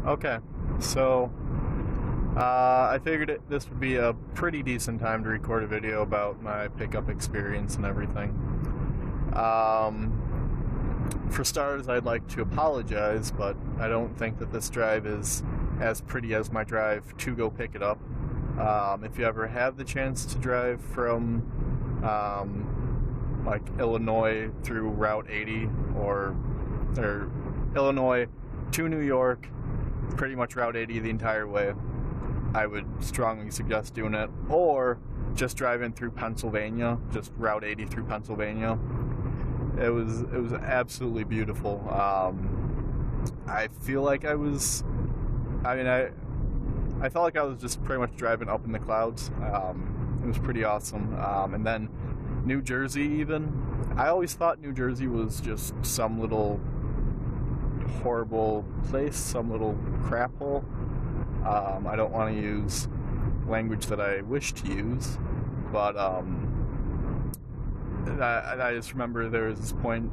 Okay, so I figured this would be a pretty decent time to record a video about my pickup experience and everything. For starters, I'd like to apologize, but I don't think that this drive is as pretty as my drive to go pick it up. If you ever have the chance to drive from like Illinois through Route 80 or Illinois to New York, pretty much Route 80 the entire way, I would strongly suggest doing it, or just driving through Pennsylvania, just Route 80 through Pennsylvania. It was absolutely beautiful. I feel like I felt like I was just pretty much driving up in the clouds. It was pretty awesome. And then New Jersey, even, I always thought New Jersey was just some little horrible place, some little crap hole. I don't want to use language that I wish to use, but I just remember there was this point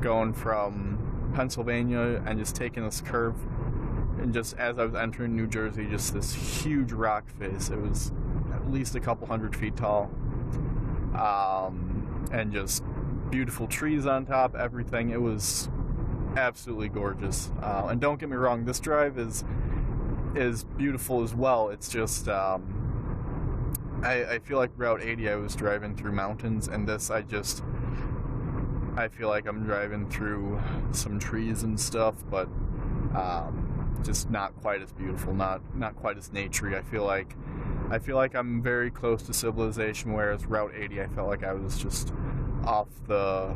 going from Pennsylvania and just taking this curve, and just as I was entering New Jersey, just this huge rock face. It was at least a couple 100 feet tall, and just beautiful trees on top, everything. It was absolutely gorgeous. And don't get me wrong, this drive is beautiful as well. It's just I feel like Route 80 I was driving through mountains, and this I feel like I'm driving through some trees and stuff, but just not quite as beautiful, not quite as naturey. I feel like I'm very close to civilization, whereas Route 80 I felt like I was just off the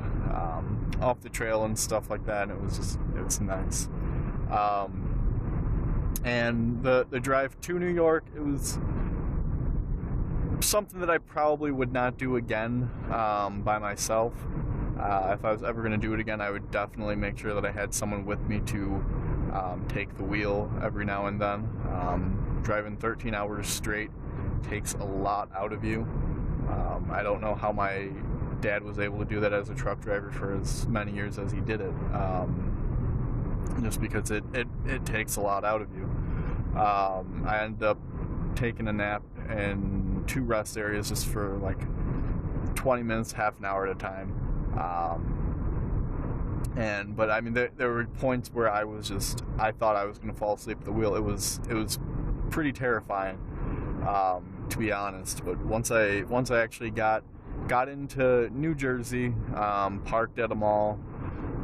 trail and stuff like that, and it was nice. And the drive to New York, it was something that I probably would not do again by myself. If I was ever going to do it again, I would definitely make sure that I had someone with me to take the wheel every now and then. Driving 13 hours straight takes a lot out of you. I don't know how my dad was able to do that as a truck driver for as many years as he did it. Just because it takes a lot out of you. I ended up taking a nap in 2 rest areas just for like 20 minutes, half an hour at a time. But I mean, there were points where I thought I was going to fall asleep at the wheel. It was pretty terrifying, to be honest. But once I actually got into New Jersey, parked at a mall,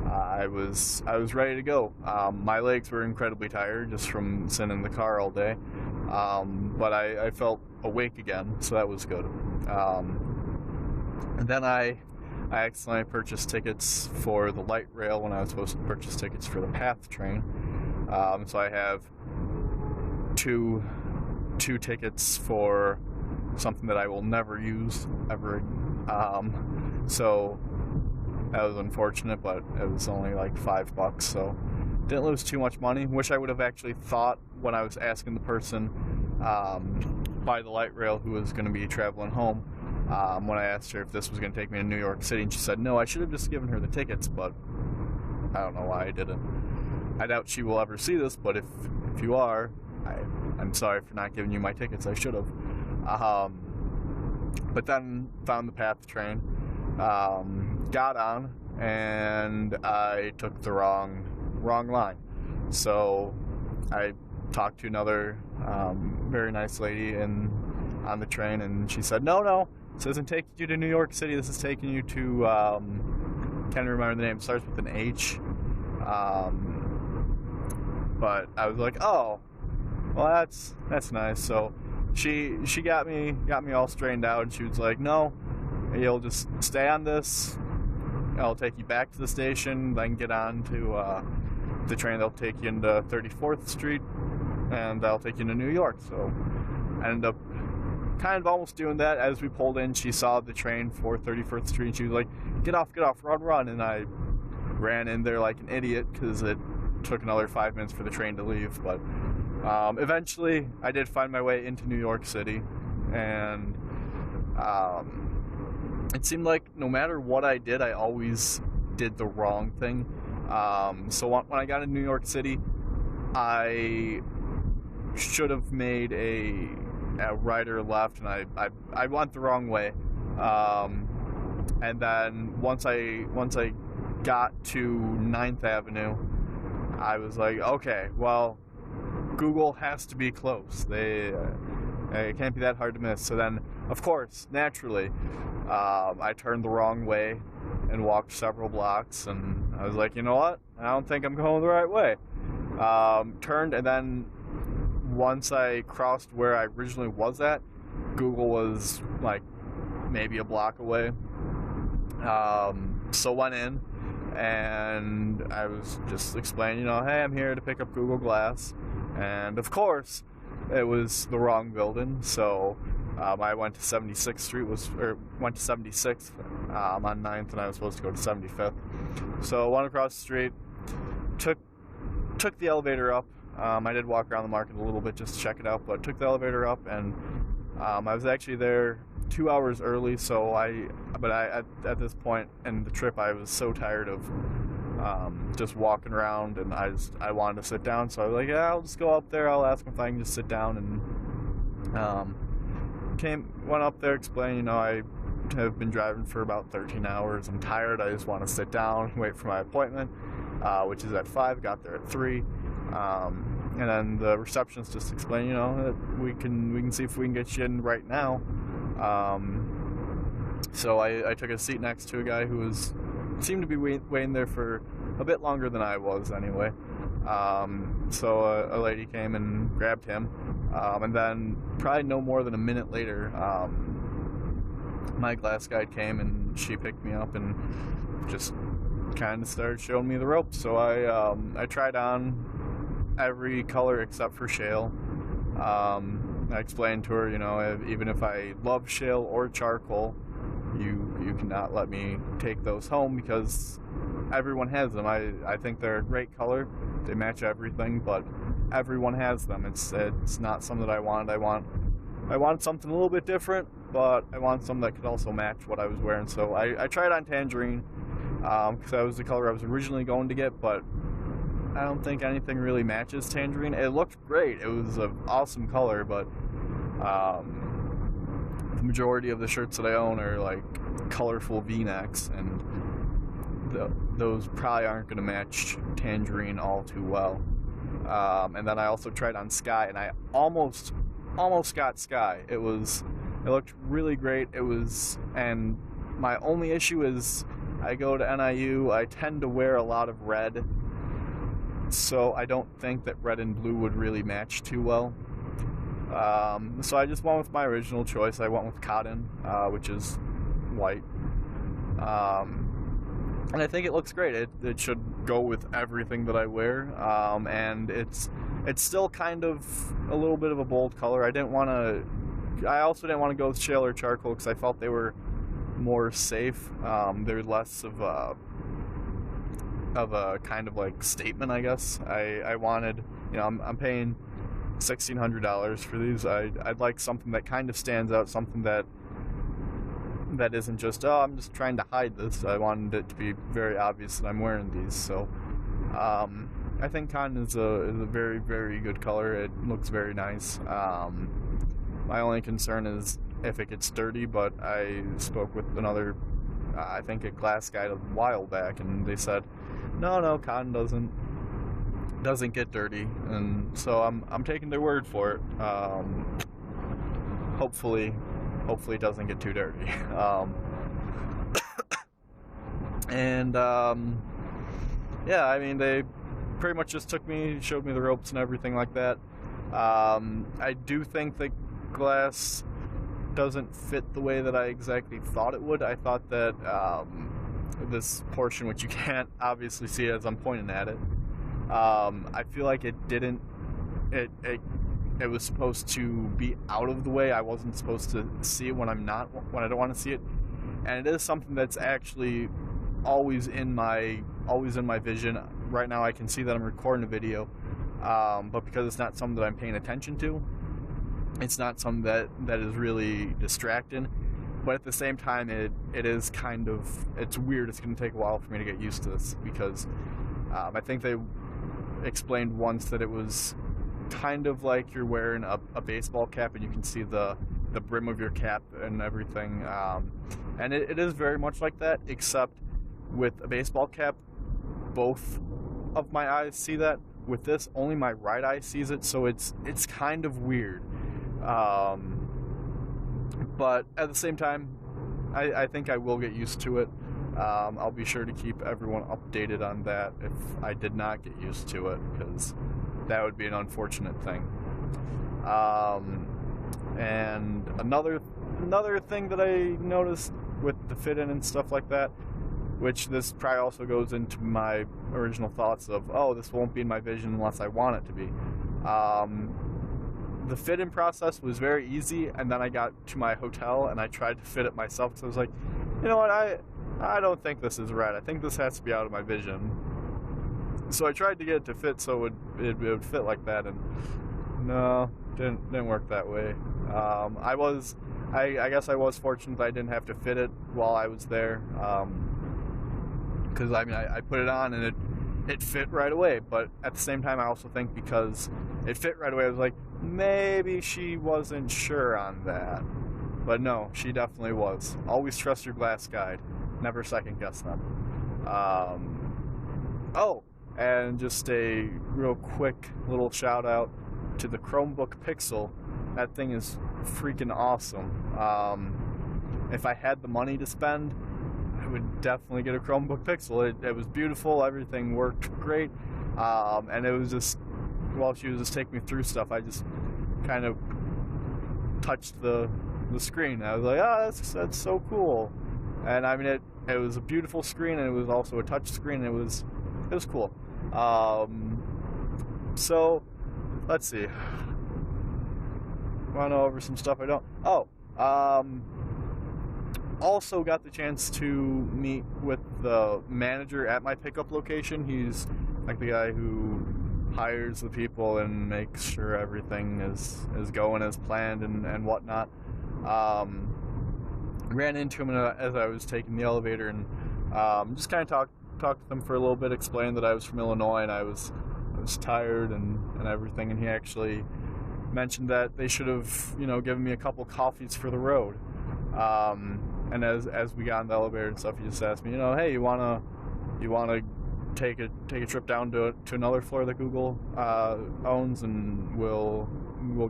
I was ready to go. My legs were incredibly tired just from sitting in the car all day, but I felt awake again, so that was good. And then I accidentally purchased tickets for the light rail when I was supposed to purchase tickets for the PATH train. So I have two tickets for something that I will never use ever. So that was unfortunate, but it was only like $5, so didn't lose too much money. Wish I would have actually thought when I was asking the person by the light rail who was going to be traveling home, when I asked her if this was going to take me to New York City, and she said no, I should have just given her the tickets, but I don't know why I didn't. I doubt she will ever see this, but if you are, I'm sorry for not giving you my tickets. I should have. But then found the PATH train, got on, and I took the wrong line. So I talked to another very nice lady on the train, and she said, no, this isn't taking you to New York City, this is taking you to, can't remember the name, it starts with an H. But I was like, oh, well, that's nice. So she got me all straightened out, and she was like, no, you'll just stay on this, I'll take you back to the station, then get on to the train that'll take you into 34th Street, and that'll take you to New York. So I ended up kind of almost doing that. As we pulled in, she saw the train for 34th Street, and she was like, get off, run, and I ran in there like an idiot, because it took another 5 minutes for the train to leave. But eventually I did find my way into New York City, and it seemed like no matter what I did, I always did the wrong thing. So when I got in New York City, I should have made a right or left, and I went the wrong way. And then once I got to 9th Avenue, I was like, okay, well, Google has to be close. It can't be that hard to miss. So then, of course, naturally, I turned the wrong way and walked several blocks, and I was like, you know what? I don't think I'm going the right way. Turned, and then once I crossed where I originally was at, Google was like maybe a block away. So went in, and I was just explaining, hey, I'm here to pick up Google Glass. And of course, it was the wrong building, so I went to 76th Street, went to 76th on 9th, and I was supposed to go to 75th. So went across the street, took the elevator up. I did walk around the market a little bit just to check it out, but took the elevator up, and I was actually there 2 hours early, so at this point in the trip, I was so tired of just walking around, and I wanted to sit down, so I was like, yeah, I'll just go up there, I'll ask them if I can just sit down, and went up there, explained, I have been driving for about 13 hours, I'm tired, I just want to sit down, wait for my appointment, which is at 5, got there at 3, and then the receptionist just explained, that we can see if we can get you in right now. So I took a seat next to a guy who seemed to be waiting there for a bit longer than I was anyway. So a lady came and grabbed him, and then probably no more than a minute later, my glass guide came and she picked me up and just kind of started showing me the ropes. So I tried on every color except for shale. I explained to her, even if I love shale or charcoal, you cannot let me take those home because everyone has them. I think they're a great color. They match everything, but everyone has them. It's not something that I wanted. I wanted something a little bit different, but I wanted something that could also match what I was wearing. So I tried on tangerine because that was the color I was originally going to get, but I don't think anything really matches tangerine. It looked great. It was an awesome color, but the majority of the shirts that I own are like colorful V-necks, and those probably aren't going to match tangerine all too well. And then I also tried on Sky, and I almost got Sky. It looked really great. And my only issue is I go to NIU. I tend to wear a lot of red, so I don't think that red and blue would really match too well. So I just went with my original choice. I went with cotton, which is white. And I think it looks great. It should go with everything that I wear. And it's still kind of a little bit of a bold color. I also didn't want to go with shale or charcoal because I felt they were more safe. They're less of a kind of like statement, I guess. I wanted, I'm paying $1,600 for these. I'd like something that kind of stands out, something that isn't just, I'm just trying to hide this. I wanted it to be very obvious that I'm wearing these. So I think cotton is a very, very good color. It looks very nice. My only concern is if it gets dirty, but I spoke with another, I think a glass guide a while back, and they said, no, cotton doesn't get dirty, and so I'm taking their word for it. Hopefully it doesn't get too dirty. Yeah, I mean, they pretty much just showed me the ropes and everything like that. I do think the glass doesn't fit the way that I exactly thought it would. I thought that this portion, which you can't obviously see as I'm pointing at it, I feel like it didn't. It was supposed to be out of the way. I wasn't supposed to see it when I don't want to see it, and it is something that's actually always in my vision. Right now, I can see that I'm recording a video, but because it's not something that I'm paying attention to, it's not something that is really distracting. But at the same time, it is kind of, it's weird. It's going to take a while for me to get used to this because I think explained once that it was kind of like you're wearing a baseball cap and you can see the brim of your cap and everything. And it is very much like that, except with a baseball cap, both of my eyes see that. With this, only my right eye sees it, so it's kind of weird. But at the same time, I think I will get used to it. I'll be sure to keep everyone updated on that if I did not get used to it, because that would be an unfortunate thing. And another thing that I noticed with the fit-in and stuff like that, which this probably also goes into my original thoughts of, oh, this won't be in my vision unless I want it to be. The fit-in process was very easy, and then I got to my hotel and I tried to fit it myself because I was like, you know what, I don't think this is right. I think this has to be out of my vision. So I tried to get it to fit so it would fit like that, and no, didn't work that way. I guess I was fortunate that I didn't have to fit it while I was there, because I put it on and it fit right away. But at the same time, I also think because it fit right away, I was like, maybe she wasn't sure on that. But no, she definitely was. Always trust your glass guide. Never second guess them. Oh, and just a real quick little shout out to the Chromebook Pixel. That thing is freaking awesome. If I had the money to spend, I would definitely get a Chromebook Pixel. It was beautiful. Everything worked great. And it was just, while she was just taking me through stuff, I just kind of touched the screen. I was like, oh, that's so cool. And I mean, it was a beautiful screen, and it was also a touch screen, and it was cool. So let's see. Run over some stuff I don't. Also got the chance to meet with the manager at my pickup location. He's like the guy who hires the people and makes sure everything is going as planned and whatnot. Ran into him as I was taking the elevator, and just kind of talked to them for a little bit, explained that I was from Illinois and I was tired and everything, and he actually mentioned that they should have, given me a couple coffees for the road. And as we got in the elevator and stuff, he just asked me, hey, you wanna take a trip down to another floor that Google owns, and we'll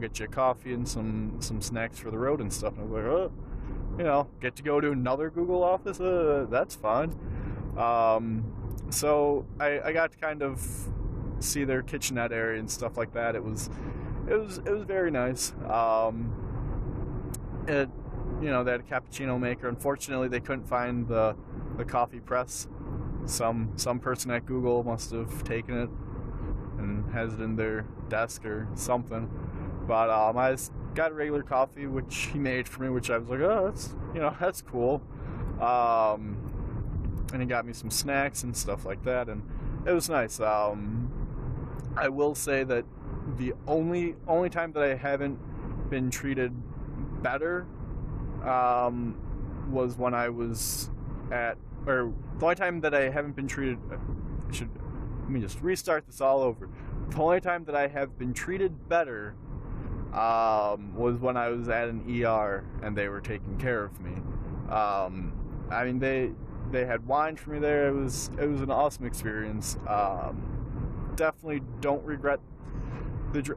get you a coffee and some snacks for the road and stuff. And I was like, oh, get to go to another Google office? That's fun. So I got to kind of see their kitchenette area and stuff like that. It was very nice. They had a cappuccino maker. Unfortunately, they couldn't find the coffee press. Some person at Google must have taken it and has it in their desk or something. But I just got a regular coffee, which he made for me, which I was like, oh, that's cool. And he got me some snacks and stuff like that, and it was nice. I will say that the only time that I haven't been treated better was when I was the only time that I haven't been treated, let me just restart this all over. The only time that I have been treated better was when I was at an ER and they were taking care of me. They had wine for me there. It was an awesome experience. Definitely don't regret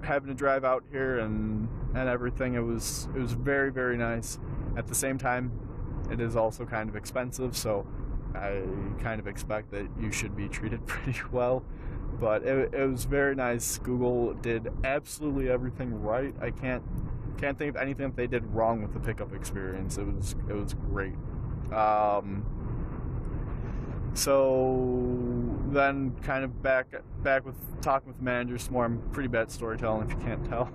having to drive out here and everything. It was very, very nice. At the same time, it is also kind of expensive, so I kind of expect that you should be treated pretty well. But it was very nice. Google did absolutely everything right. I can't think of anything that they did wrong with the pickup experience. It was great. So then kind of back with talking with managers some more. I'm pretty bad at storytelling, if you can't tell.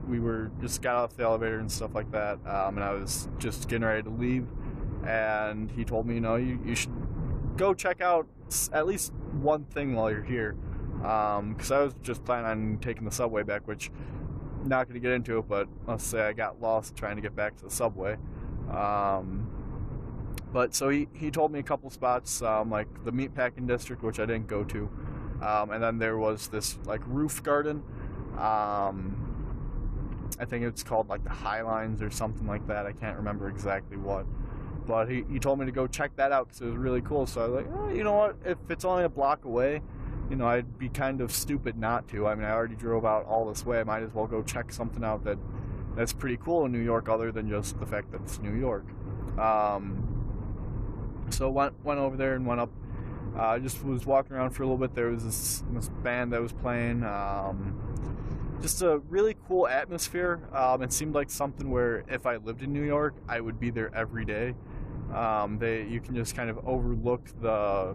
We were just got off the elevator and stuff like that, and I was just getting ready to leave, and he told me, you should go check out at least one thing while you're here, because I was just planning on taking the subway back, which I'm not going to get into it, but let's say I got lost trying to get back to the subway. But so he told me a couple spots, like the meatpacking district, which I didn't go to, and then there was this like roof garden. I think it's called like the Highlines or something like that. I can't remember exactly what. But he told me to go check that out because it was really cool. So I was like, oh, you know what? If it's only a block away, you know, I'd be kind of stupid not to. I mean, I already drove out all this way. I might as well go check something out that's pretty cool in New York, other than just the fact that it's New York. So went over there and went up. Just was walking around for a little bit. There was this band that was playing. Just a really cool atmosphere. It seemed like something where if I lived in New York, I would be there every day. You can just kind of overlook the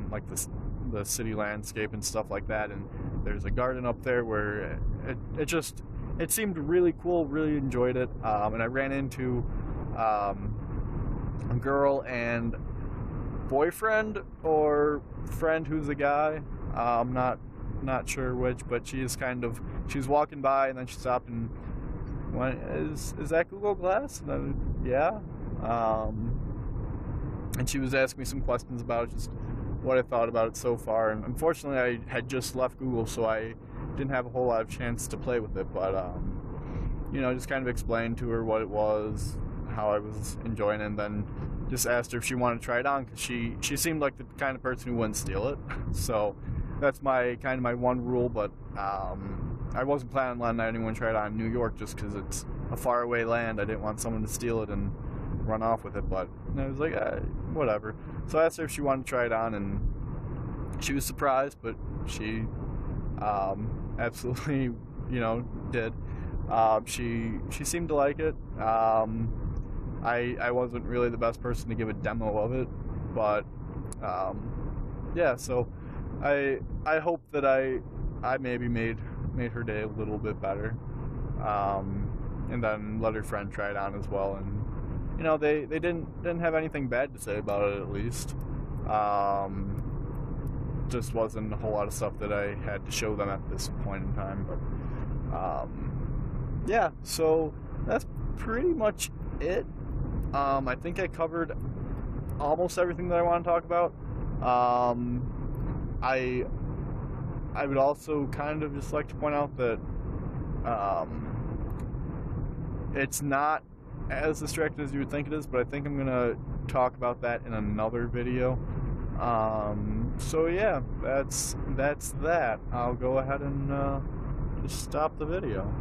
like the city landscape and stuff like that. And there's a garden up there where it seemed really cool. Really enjoyed it. And I ran into a girl and boyfriend or friend who's a guy. I'm not sure which, but she was walking by and then she stopped and went, is that Google Glass? And I, yeah. And she was asking me some questions about just what I thought about it so far. And unfortunately, I had just left Google, so I didn't have a whole lot of chance to play with it. But you know, just kind of explained to her what it was, how I was enjoying it, and then just asked her if she wanted to try it on, because she seemed like the kind of person who wouldn't steal it. So that's my one rule. But I wasn't planning on letting anyone try it on in New York, just because it's a faraway land. I didn't want someone to steal it and run off with it. But I was like, whatever. So I asked her if she wanted to try it on, and she was surprised, but she absolutely, you know, did. She seemed to like it. I wasn't really the best person to give a demo of it, but yeah. So I hope that I maybe made her day a little bit better, and then let her friend try it on as well. And you know, they didn't have anything bad to say about it, at least. Just wasn't a whole lot of stuff that I had to show them at this point in time. But yeah, so that's pretty much it. I think I covered almost everything that I want to talk about. I would also kind of just like to point out that it's not as distracting as you would think it is, but I think I'm gonna talk about that in another video. So yeah, that's that. I'll go ahead and just stop the video.